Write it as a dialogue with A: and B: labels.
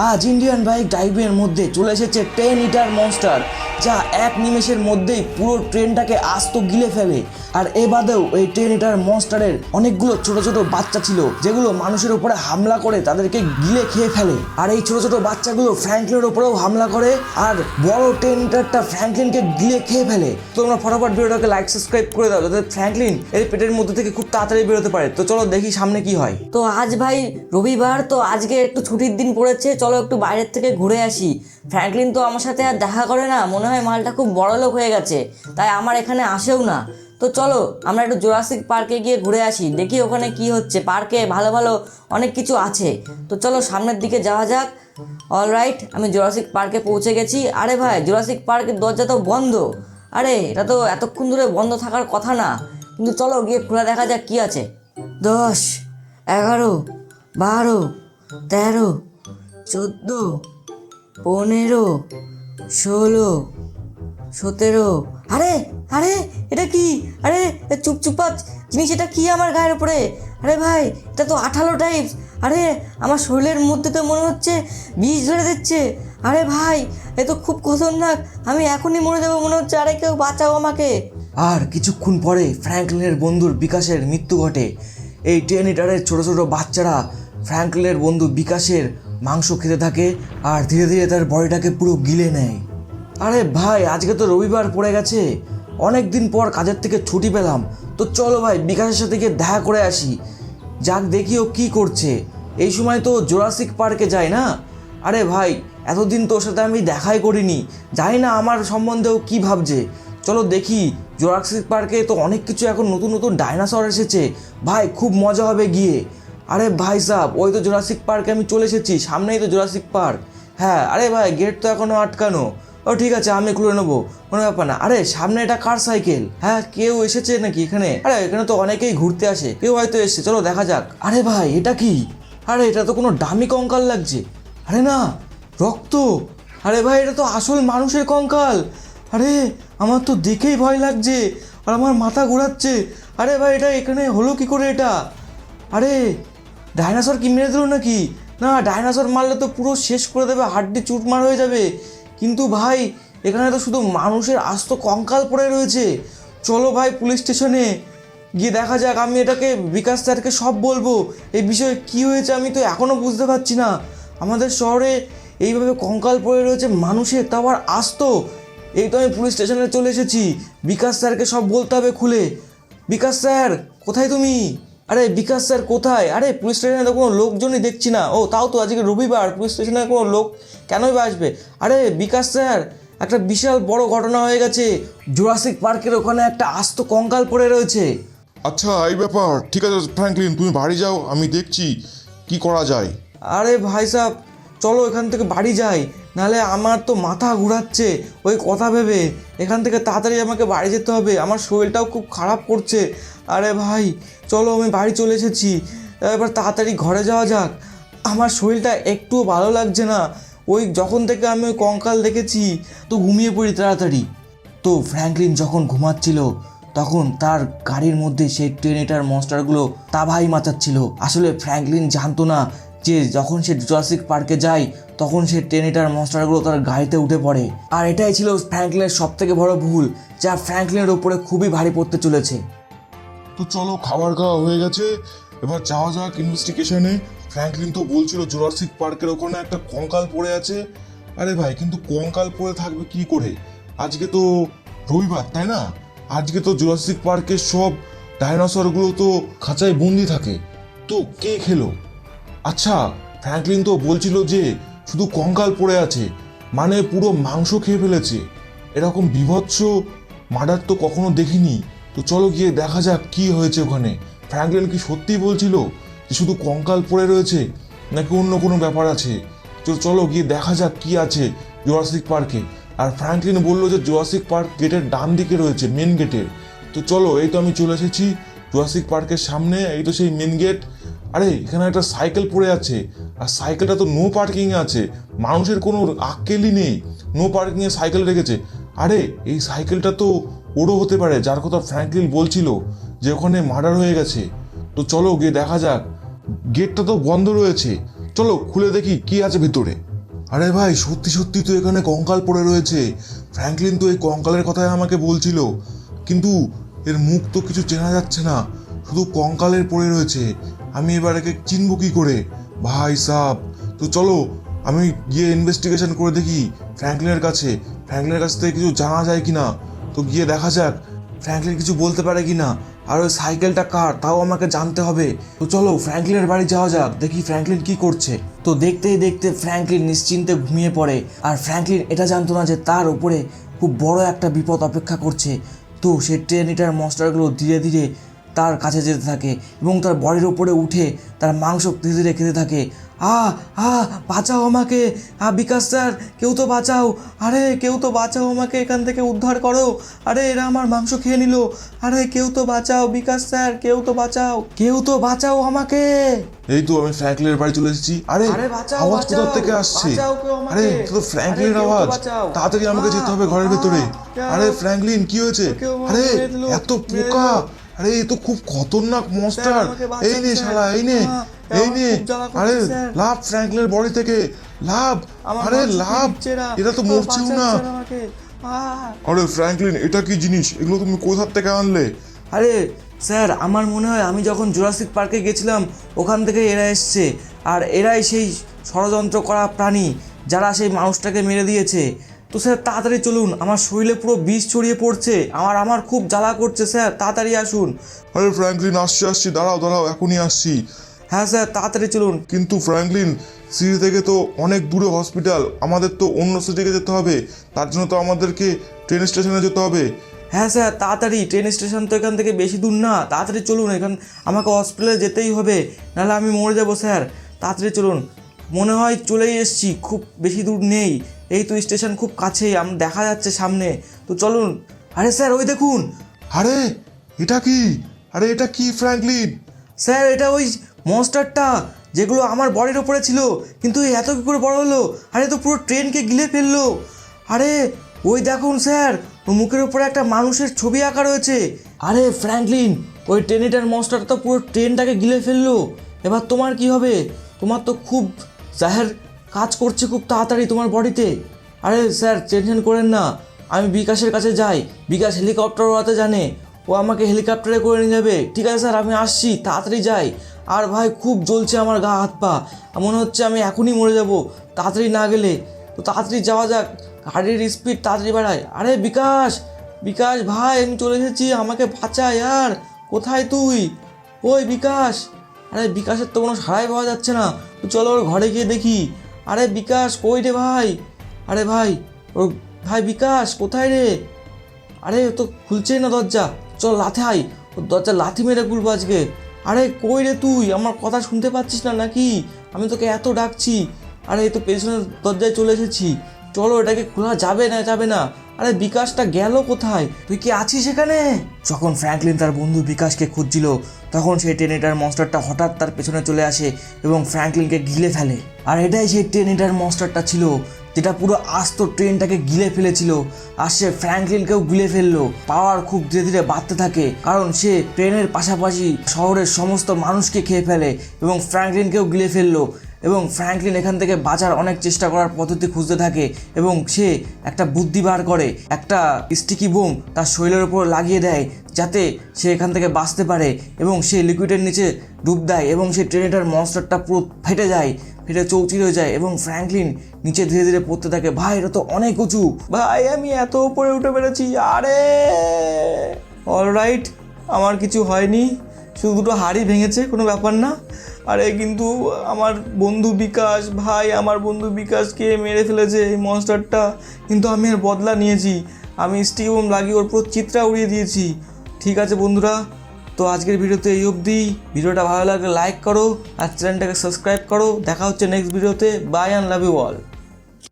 A: আজ Indian bike ড্রাইভের মধ্যে চলে এসেছে 10 ইটার মনস্টার, যা এক নিমেষের মধ্যেই পুরো ট্রেনটাকে আস্ত গিলে ফেলে। আর এ বাদেও এই 10 ইটার মনস্টারের অনেকগুলো ছোট ছোট বাচ্চা ছিল, যেগুলো মানুষের উপরে হামলা করে তাদেরকে গিলে খেয়ে ফেলে। আর এই ছোট ছোট বাচ্চাগুলো ফ্র্যাঙ্কলিনের উপরেও হামলা করে, আর বড় 10 ইটারটা ফ্র্যাঙ্কলিনকে গিলে খেয়ে ফেলে। তো তোমরা ফটাফট ভিডিওটাকে লাইক সাবস্ক্রাইব করে দাও, যাতে ফ্র্যাঙ্কলিন এর পেটের মধ্যে থেকে খুব তাড়াতাড়ি বেরোতে পারে। তো চলো দেখি সামনে কি হয়।
B: তো আজ ভাই রবিবার, তো আজকে একটু ছুটির দিন পড়েছে, চলো একটু বাইরের থেকে ঘুরে আসি। ফ্র্যাঙ্কলিন তো আমার সাথে আর দেখা করে না, মনে হয় মালটা খুব বড়লোক হয়ে গেছে, তাই আমার এখানে আসেও না। তো চলো আমরা একটু জুরাসিক পার্কে গিয়ে ঘুরে আসি, দেখি ওখানে কি হচ্ছে। পার্কে ভালো ভালো অনেক কিছু আছে, তো চলো সামনের দিকে যাওয়া যাক। অলরাইট, আমি জুরাসিক পার্কে পৌঁছে গেছি। আরে ভাই, জুরাসিক পার্কের দরজা তো বন্ধ। আরে এটা তো এতক্ষণ ধরে বন্ধ থাকার কথা না, কিন্তু চলো গিয়ে খুলে দেখা যাক কি আছে। 10, 11, 12, 13, 14, 15, 16, 17। আরে আরে এটা কি? আরে চুপচুপাচ জিনিস, এটা কি আমার গায়ের উপরে? আরে ভাই, এটা তো আঠালো টাইপস। আরে আমার শরীরের মধ্যে তো মনে হচ্ছে বিষ ধরে দিচ্ছে। আরে ভাই, এ তো খুব খতরনাক, আমি এখনই মরে যাবো মনে হচ্ছে। আরে কেউ বাঁচাও আমাকে।
A: আর কিছুক্ষণ পরে ফ্র্যাঙ্কলিনের বন্ধুর বিকাশের মৃত্যু ঘটে। এই 10 ইটারের ছোট ছোট বাচ্চারা ফ্র্যাঙ্কলিনের বন্ধু বিকাশের মাংস খেতে থাকে, আর ধীরে ধীরে তার বডিটাকে পুরো গিলে নেয়। আরে ভাই, আজকে তো রবিবার পড়ে গেছে, অনেক দিন পর কাজের থেকে ছুটি পেলাম। তো চলো ভাই বিকাশের সাথে গিয়ে দেখা করে আসি, যাক দেখি ও কী করছে। এই সময় তো জুরাসিক পার্কে যায় না। আরে ভাই, এতদিন তো ওর সাথে আমি দেখাই করিনি, জানি না আমার সম্বন্ধেও কী ভাবছে। চলো দেখি। জুরাসিক পার্কে তো অনেক কিছু এখন নতুন নতুন ডাইনোসর এসেছে ভাই, খুব মজা হবে গিয়ে। আরে ভাই সাহেব, ওই তো জুরাসিক পার্কে আমি চলে এসেছি, সামনেই তো জুরাসিক পার্ক। হ্যাঁ, আরে ভাই গেট তো এখনও আটকানো। ও ঠিক আছে, আমি খুলে নেবো, কোনো ব্যাপার না। আরে সামনে এটা কার সাইকেল? হ্যাঁ, কেউ এসেছে নাকি এখানে? আরে এখানে তো অনেকেই ঘুরতে আসে, কেউ হয়তো এসছে, চলো দেখা যাক। আরে ভাই এটা কি? আরে এটা তো কোনো ডামি কঙ্কাল লাগছে। আরে না, রক্ত। আরে ভাই, এটা তো আসল মানুষের কঙ্কাল। আরে আমার তো দেখেই ভয় লাগছে, আর আমার মাথা ঘোরাচ্ছে। আরে ভাই, এটা এখানে হলো কি করে এটা? আরে ডাইনোসর কি মেরে দিল নাকি? না, ডাইনোসর মারলে তো পুরো শেষ করে দেবে, হাড্ডি চুটমার হয়ে যাবে। কিন্তু ভাই, এখানে তো শুধু মানুষের আস্ত কঙ্কাল পড়ে রয়েছে। চলো ভাই পুলিশ স্টেশনে গিয়ে দেখা যাক। আমি এটাকে বিকাশ স্যারকে সব বলবো, এই বিষয়ে কি হয়েছে আমি তো এখনও বুঝতে পারছি না। আমাদের শহরে এইভাবে কঙ্কাল পড়ে রয়েছে মানুষের, তাও আবার আস্ত। এই তো আমি পুলিশ স্টেশনে চলে এসেছি, বিকাশ স্যারকে সব বলতে হবে খুলে। বিকাশ স্যার কোথায় তুমি? আরে বিকাশ স্যার কোথায়? আরে পুলিশ স্টেশনে তো কোনো লোকজনই দেখছি না। ও তাও তো আজকে রবিবার, পুলিশ স্টেশনে কোনো লোক কেনই বা আসবে? আরে বিকাশ স্যার, একটা বিশাল বড় ঘটনা হয়ে গেছে। জুরাসিক পার্কের ওখানে একটা আস্ত কঙ্কাল পড়ে রয়েছে।
C: আচ্ছা এই ব্যাপার, ঠিক আছে ফ্র্যাঙ্কলিন, তুমি বাড়ি যাও, আমি দেখছি কি করা যায়।
A: আরে ভাই সাহেব, চলো এখান থেকে বাড়ি যাই, নাহলে আমার তো মাথা ঘুরাচ্ছে ওই কথা ভেবে। এখান থেকে তাড়াতাড়ি আমাকে বাড়ি যেতে হবে, আমার শরীরটাও খুব খারাপ করছে। আরে ভাই চলো, আমি বাড়ি চলে এসেছি, এবার তাড়াতাড়ি ঘরে যাওয়া যাক। আমার শরীরটা একটুও ভালো লাগছে না, ওই যখন থেকে আমি ওই কঙ্কাল দেখেছি। তো ঘুমিয়ে পড়ি তাড়াতাড়ি। তো ফ্র্যাঙ্কলিন যখন ঘুমাচ্ছিল, তখন তার গাড়ির মধ্যে সেই 10 ইটার মনস্টারগুলো তাবাই মাচাচ্ছিল। আসলে ফ্র্যাঙ্কলিন জানতো না যে যখন সে জুরাসিক পার্কে যায়, তখন সে 10 ইটার মনস্টারগুলো তার গাড়িতে উঠে পড়ে। আর এটাই ছিল ফ্র্যাঙ্কলিনের সবথেকে বড় ভুল, যা ফ্র্যাঙ্কলিনের উপরে খুবই ভারী পড়তে চলেছে।
C: তো চলো, খাবার খাওয়া হয়ে গেছে, এবার যাওয়া যাক ইনভেস্টিগেশনে। ফ্র্যাঙ্কলিন তো বলছিল জুরাসিক পার্কের ওখানে একটা কঙ্কাল পড়ে আছে। আরে ভাই, কিন্তু কঙ্কাল পড়ে থাকবে কি করে? আজকে তো রবিবার, তাই না? আজকে তো জুরাসিক পার্কের সব ডাইনোসরগুলো তো খাঁচায় বন্দি থাকে, তো কে খেলো? আচ্ছা, ফ্র্যাঙ্কলিন তো বলছিল যে শুধু কঙ্কাল পড়ে আছে, মানে পুরো মাংস খেয়ে ফেলেছে। এরকম বীভৎস মার্ডার তো কখনো দেখিনি। তো চলো গিয়ে দেখা যাক কি হয়েছে ওখানে। ফ্র্যাঙ্কলিন কি সত্যিই বলছিল যে শুধু কঙ্কাল পড়ে রয়েছে, নাকি অন্য কোনো ব্যাপার আছে? তো চলো গিয়ে দেখা যাক কি আছে জুরাসিক পার্কে। আর ফ্র্যাঙ্কলিন বললো যে জুরাসিক পার্ক গেটের ডান দিকে রয়েছে, মেন গেটের। তো চলো, এই তো আমি চলে এসেছি জুরাসিক পার্কের সামনে, এই তো সেই মেন গেট। আরে এখানে একটা সাইকেল পড়ে আছে, আর সাইকেলটা তো নো পার্কিংয়ে আছে। মানুষের কোনো আক্কেলই নেই, নো পার্কিংয়ে সাইকেল রেখেছে। আরে এই সাইকেলটা তো ওরও হতে পারে, যার কথা ফ্র্যাঙ্কলিন বলছিল যে ওখানে মার্ডার হয়ে গেছে। তো চলো গিয়ে দেখা যাক। গেটটা তো বন্ধ রয়েছে, চলো খুলে দেখি কি আছে ভিতরে। আরে ভাই সত্যি সত্যি তো এখানে কঙ্কাল পড়ে রয়েছে। ফ্র্যাঙ্কলিন তো এই কঙ্কালের কথাই আমাকে বলছিল, কিন্তু এর মুখ তো কিছু চেনা যাচ্ছে না, শুধু কঙ্কালের পড়ে রয়েছে। আমি এবার একে চিনব কি করে ভাই সাব? তো চলো আমি গিয়ে ইনভেস্টিগেশন করে দেখি ফ্র্যাঙ্কলিনের কাছ থেকে কিছু জানা যায় কিনা। তো গিয়ে দেখা যাক ফ্র্যাঙ্কলিন কিছু বলতে পারে কিনা, আর ওই সাইকেলটা কার তাও আমাকে জানতে হবে। তো চলো ফ্র্যাঙ্কলিনের বাড়ি যাওয়া যাক, দেখি ফ্র্যাঙ্কলিন কি করছে। তো দেখতেই দেখতে ফ্র্যাঙ্কলিন নিশ্চিন্তে ঘুমিয়ে পড়ে, আর ফ্র্যাঙ্কলিন এটা জানতো না যে তার উপরে খুব বড় একটা বিপদ অপেক্ষা করছে। তো সে ট্রেন ইটার মনস্টারগুলো ধীরে ধীরে তার কাছে যেতে থাকে এবং তার বডির উপরে উঠে তার মাংস ধীরে ধীরে খেতে থাকে। বাঁচাও আমাকে, বিকাশ স্যার কেউ তো বাঁচাও, আরে কেউ তো বাঁচাও আমাকে, এখান থেকে উদ্ধার করো, আরে এরা আমার মাংস খেয়ে নিল, আরে কেউ তো বাঁচাও বিকাশ স্যার, কেউ তো বাঁচাও আমাকে। এই তো আমি ফ্র্যাঙ্কলিনের বাড়ি চলে এসেছি। আরে
B: বাঁচাও,
C: আওয়াজ কোথা
B: বাঁচাও,
C: থেকে আসছে?
B: বাঁচাও কেউ আমাকে।
C: আরে তো ফ্র্যাঙ্কলিনের
B: আরে কেউ তো
C: আওয়াজ,
B: বাঁচাও।
C: তাড়াতাড়ি আমাকে যেতে হবে ঘরের ভেতরে। আরে ফ্র্যাঙ্কলিন কি হয়েছে?
B: কেউ আমাকে
C: আরে
B: মেরে দিল,
C: এত পোকা, আরে এ তো খুব খতরনাক মনস্টার।
B: আমাকে বাঁচান,
C: এই নে
B: স্যার।
C: শালা, এই নে এই নে।
B: খুব জ্বালা করছে,
C: আরে
B: স্যার।
C: লাভ ফ্র্যাঙ্কলিনের বডি থেকে লাভ, আরে লাভ, এটা তো মরছেও না। আরে ফ্র্যাঙ্কলিন এটা কি জিনিস? এগুলো তুমি কোথা থেকে আনলে?
A: আরে স্যার, আমার মনে হয় আমি যখন জুরাসিক পার্কে গেছিলাম ওখান থেকে এরা এসছে, আর এরাই সেই ষড়যন্ত্র করা প্রাণী যারা সেই মানুষটাকে মেরে দিয়েছে। তো স্যার তাড়াতাড়ি চলুন, আমার শরীরে পুরো বিষ ছড়িয়ে পড়ছে, আমার খুব জ্বালা করছে স্যার, তাড়াতাড়ি আসুন।
C: আরে ফ্র্যাঙ্কলিন আসছি, দাঁড়াও এখনই আসছি।
A: হ্যাঁ স্যার তাড়াতাড়ি চলুন।
C: কিন্তু ফ্র্যাঙ্কলিন সিটি থেকে তো অনেক দূরে হসপিটাল, আমাদের তো অন্য সিটিকে যেতে হবে, তার জন্য তো আমাদেরকে ট্রেন স্টেশনে যেতে হবে।
A: হ্যাঁ স্যার তাড়াতাড়ি, ট্রেন স্টেশন তো এখান থেকে বেশি দূর না, তাড়াতাড়ি চলুন, আমাকে হসপিটালে যেতেই হবে, নাহলে আমি মরে যাবো স্যার, তাড়াতাড়ি চলুন। মনে হয় চলেই এসছি, খুব বেশি দূর নেই, এই তো স্টেশন খুব কাছেই, দেখা যাচ্ছে সামনে, তো চলুন। আরে স্যার ওই দেখুন।
C: আরে এটা কি ফ্র্যাঙ্কলিন?
A: স্যার এটা ওই মনস্টারটা যেগুলো আমার বডির ওপরে ছিল, কিন্তু এত কী করে বড় হলো? আরে তো পুরো ট্রেনকে গিলে ফেললো। আরে ওই দেখুন স্যার, ওর মুখের উপরে একটা মানুষের ছবি আঁকা রয়েছে। আরে ফ্র্যাঙ্কলিন, ওই ট্রেনিটার মনস্টারটা তো পুরো ট্রেনটাকে গিলে ফেললো, এবার তোমার কি হবে? তোমার তো খুব জাহের কাজ করছে খুব তাড়াতাড়ি তোমার বডিতে। আরে স্যার টেনশন করেন না, আমি বিকাশের কাছে যাই, বিকাশ হেলিকপ্টার ওড়াতে জানে, ও আমাকে হেলিকপ্টারে করে নিয়ে যাবে। ঠিক আছে স্যার আমি আসছি, তাড়াতাড়ি যাই। আর ভাই খুব জ্বলছে আমার গা হাত পা, মনে হচ্ছে আমি এখনই মরে যাব তাড়াতাড়ি না গেলে। তো তাড়াতাড়ি যাওয়া যাক, গাড়ির স্পিড তাড়াতাড়ি বাড়ায়। আরে বিকাশ ভাই আমি চলে এসেছি, আমাকে বাঁচা ইয়ার, কোথায় তুই? ওই বিকাশ, আরে বিকাশের তো কোনো সাড়াই পাওয়া যাচ্ছে না, তো চলো ওর ঘরে গিয়ে দেখি। আরে বিকাশ কই রে ভাই? আরে ভাই ওর ভাই বিকাশ কোথায় রে? আরে ও তো খুলছেই না দরজা, চল লাথি আই, ওর দরজা লাথি মেরে খুলবো আজকে। আরে কই রে তুই, আমার কথা শুনতে পাচ্ছিস না নাকি? আমি তোকে এত ডাকছি। আরে এই তো পেছনের দরজায় চলে এসেছি, চলো এটাকে খোলা যাবে না। আরে বিকাশটা গেল কোথায়? তুই কি আছিস এখানে? যখন ফ্র্যাঙ্কলিন তার বন্ধু বিকাশকে খুঁজছিল, তখন সেই ট্রেনিটার মনস্টারটা হঠাৎ তার পেছনে চলে আসে এবং ফ্র্যাঙ্কলিনকে গিলে ফেলে। আর এটাই সেই ট্রেনিটার মনস্টারটা ছিল যেটা পুরো আস্ত ট্রেনটাকে গিলে ফেলেছিল, আর সে ফ্র্যাঙ্কলিনকেও গিলে ফেললো। পাওয়ার খুব ধীরে ধীরে বাড়তে থাকে, কারণ সে ট্রেনের পাশাপাশি শহরের সমস্ত মানুষকে খেয়ে ফেলে এবং ফ্র্যাঙ্কলিনকেও গিলে ফেললো। এবং ফ্র্যাঙ্কলিন এখান থেকে বাঁচার অনেক চেষ্টা করার পদ্ধতি খুঁজতে থাকে এবং সে একটা বুদ্ধি বার করে, একটা স্টিকি বোম তার শরীরের উপর লাগিয়ে দেয় যাতে সে এখান থেকে বাঁচতে পারে, এবং সে লিকুইডের নিচে ডুব দেয় এবং সেই ট্রেনেটার মনস্টারটা পুরো ফেটে চৌচির হয়ে যায় এবং ফ্র্যাঙ্কলিন নিচে ধীরে ধীরে পড়তে থাকে। ভাই এটা তো অনেক উঁচু, ভাই আমি এত উপরে উঠে পেরেছি। আরে অলরাইট, আমার কিছু হয়নি, শুধু দুটো হাড়ি ভেঙেছে, কোনো ব্যাপার না। আরে কিন্তু আমার বন্ধু বিকাশ, ভাই আমার বন্ধু বিকাশকে মেরে ফেলেছে এই মনস্টারটা, কিন্তু আমি এর বদলা নিয়েছি, আমি স্টিক বোম লাগিয়ে ওর পুরো চিত্রা উড়িয়ে দিয়েছি। ঠিক আছে বন্ধুরা, তো আজকের ভিডিওতে এই অবধি। ভিডিওটা ভালো লাগলে লাইক করো আর চ্যানেলটাকে সাবস্ক্রাইব করো। দেখা হচ্ছে নেক্সট ভিডিওতে। Bye and love you all.